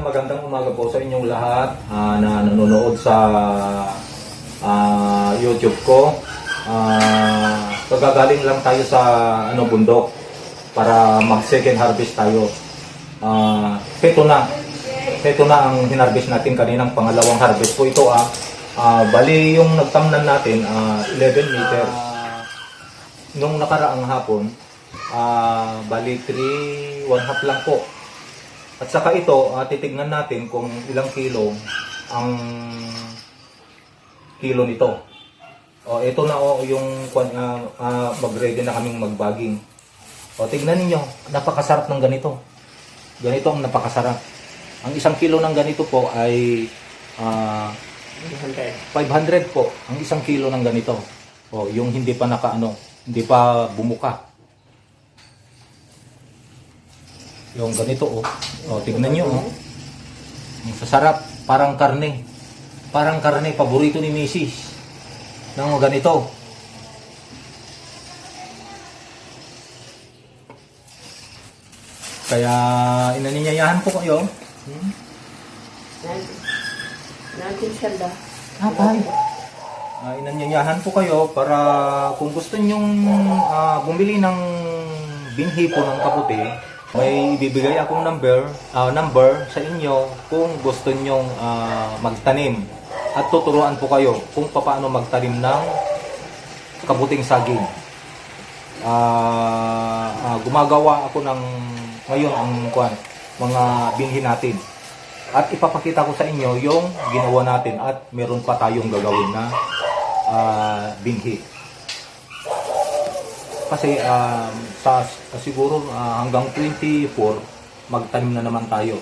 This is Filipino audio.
magandang umaga po sa inyong lahat na nanonood sa YouTube ko. Pagagaling lang tayo sa bundok para mag second harvest tayo. Ito na ang hinarvest natin kaninang pangalawang harvest po ito. Bali yung nagtamnan natin 11 meters. Nung nakaraang hapon, bali 3.5 lang po. At saka ito, titignan natin kung ilang kilo ang kilo nito. Ito na yung mag-ready na kaming magbaging. Tignan ninyo, napakasarap ng ganito. Ganito ang napakasarap. Ang isang kilo ng ganito po ay 500 po. Ang isang kilo ng ganito. Yung hindi pa hindi pa bumuka. Yung ganito tignan nyo ang sasarap, parang karne. Parang karne, paborito ni Mrs. ng ganito. Kaya inaninyayahan po kayo. Natin siya da. Inanyayahan po kayo para kung gusto nyong bumili ng binhi po ng kaputi, may ibibigay akong number sa inyo kung gusto nyong magtanim. At tuturuan po kayo kung paano magtanim ng kabuting saging. Gumagawa ako ngayon ang mga binhi natin. At ipapakita ko sa inyo yung ginawa natin at meron pa tayong gagawin na binhi. Kasi siguro hanggang 24 magtanim na naman tayo.